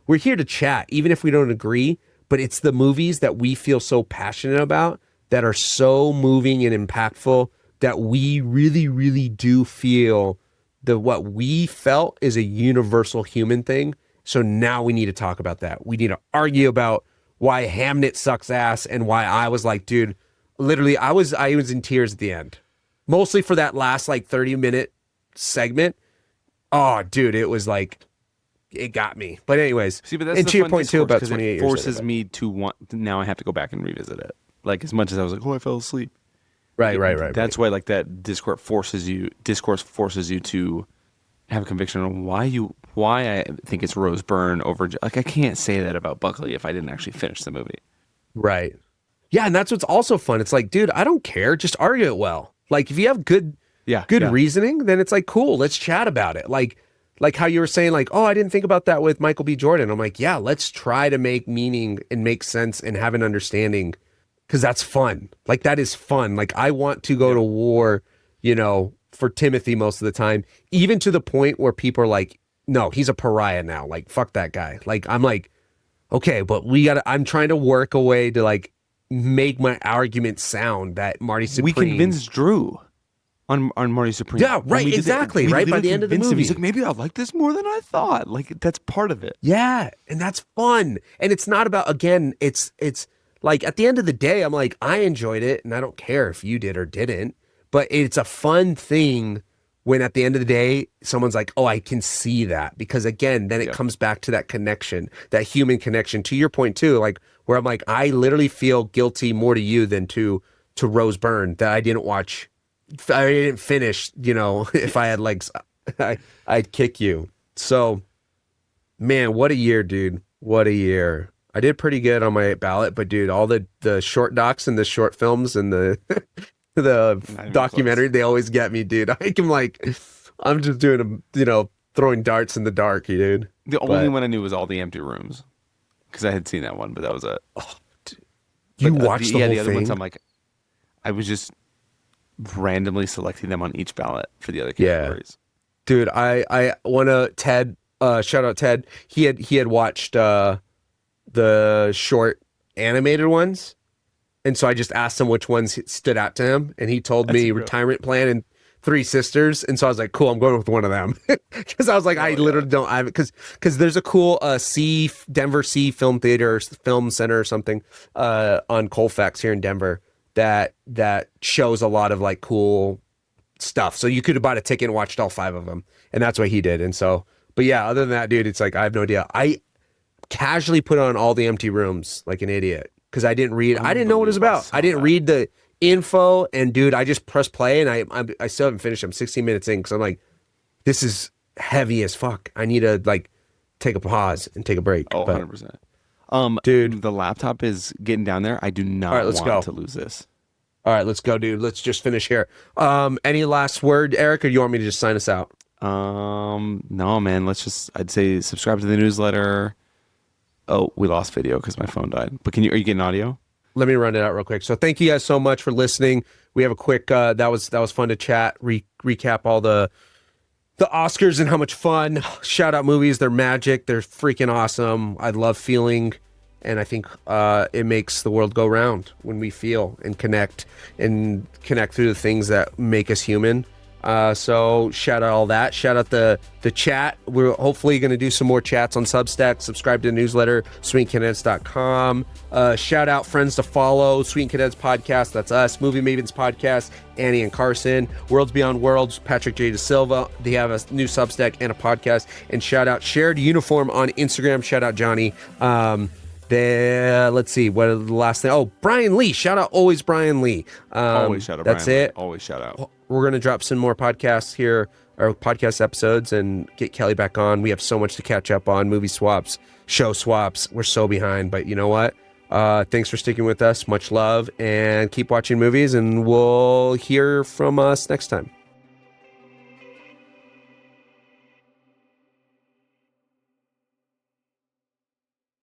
we're here to chat, even if we don't agree, but it's the movies that we feel so passionate about that are so moving and impactful that we really, really do feel that what we felt is a universal human thing. So now we need to talk about that. We need to argue about why Hamnet sucks ass and why I was like, dude, literally, I was in tears at the end. Mostly for that last 30-minute segment. Oh, dude, it was like, it got me. But anyways, see, but that's and to your point too about 28 years. It forces me to want. Now I have to go back and revisit it. Like as much as I was like, oh, I fell asleep. Right. That's why that discourse forces you to have a conviction on why I think it's Rose Byrne over. Like I can't say that about Buckley if I didn't actually finish the movie. Right. Yeah, and that's what's also fun. It's like, dude, I don't care. Just argue it well. Like if you have good reasoning, then it's like cool. Let's chat about it. Like how you were saying, like, oh, I didn't think about that with Michael B. Jordan. I'm like, yeah, let's try to make meaning and make sense and have an understanding because that's fun. Like, that is fun. Like, I want to go to war, for Timothy most of the time, even to the point where people are like, no, he's a pariah now. Like, fuck that guy. Like, I'm like, okay, but I'm trying to work a way to, make my argument sound that Marty Supreme. We convinced Drew. On Marty Supreme. Yeah, right, exactly, right? By the end of the movie. He's like, maybe I like this more than I thought. Like, that's part of it. Yeah, and that's fun. And it's not about, again, it's like at the end of the day, I'm like, I enjoyed it and I don't care if you did or didn't, but it's a fun thing when at the end of the day, someone's like, oh, I can see that. Because again, then it comes back to that connection, that human connection, to your point too, like where I'm like, I literally feel guilty more to you than to Rose Byrne that I didn't watch. I didn't finish, you know, if I had legs, I'd kick you. So, man, what a year, dude. What a year. I did pretty good on my ballot, but dude, all the short docs and the short films and the documentary, they always get me, dude. I'm just doing throwing darts in the dark, dude. The only one I knew was All the Empty Rooms, because I had seen that one, but that was it. Oh, you watched the whole the other thing? ones, I'm like, I was just randomly selecting them on each ballot for the other categories. Dude, I want to Ted, shout out Ted. He had watched the short animated ones, and so I just asked him which ones stood out to him, and he told me Retirement Plan and Three Sisters, and so I was like, cool, I'm going with one of them, because I was like, I literally don't have it, because there's a cool Denver C Film Theater, Film Center or something on Colfax here in Denver that shows a lot of like cool stuff. So you could have bought a ticket and watched all 5 of them, and that's what he did. And so, but yeah, other than that, dude, it's like I have no idea. I casually put on All the Empty Rooms like an idiot because I didn't read. I didn't know what it was about. I didn't read the info, and dude, I just pressed play, and I still haven't finished. I'm 16 minutes in because I'm like, this is heavy as fuck. I need to like take a pause and take a break. Oh, 100%. Dude, the laptop is getting down there. I do not want to lose this. All right, let's go, dude. Let's just finish here. Any last word, Eric, or do you want me to just sign us out? No, man. I'd say subscribe to the newsletter. Oh, we lost video because my phone died. But are you getting audio? Let me run it out real quick. So thank you guys so much for listening. We have a quick, that was fun to chat, recap all the Oscars and how much fun. Shout out movies. They're magic. They're freaking awesome. I love feeling. And I think it makes the world go round when we feel and connect through the things that make us human. So shout out all that. Shout out the chat. We're hopefully going to do some more chats on Substack. Subscribe to the newsletter, sweetcadets.com. Shout out friends to follow, Sweet Cadets Podcast. That's us. Movie Mavens Podcast, Annie and Carson. Worlds Beyond Worlds, Patrick J. De Silva. They have a new Substack and a podcast. And shout out Shared Uniform on Instagram. Shout out Johnny. Let's see, what are the last thing? Oh, Brian Lee. Shout out always Brian Lee. Always shout out That's Brian it. Lee. Always shout out. We're going to drop some more podcasts here, or podcast episodes, and get Kelly back on. We have so much to catch up on. Movie swaps, show swaps. We're so behind, but you know what? Thanks for sticking with us. Much love, and keep watching movies, and we'll hear from us next time.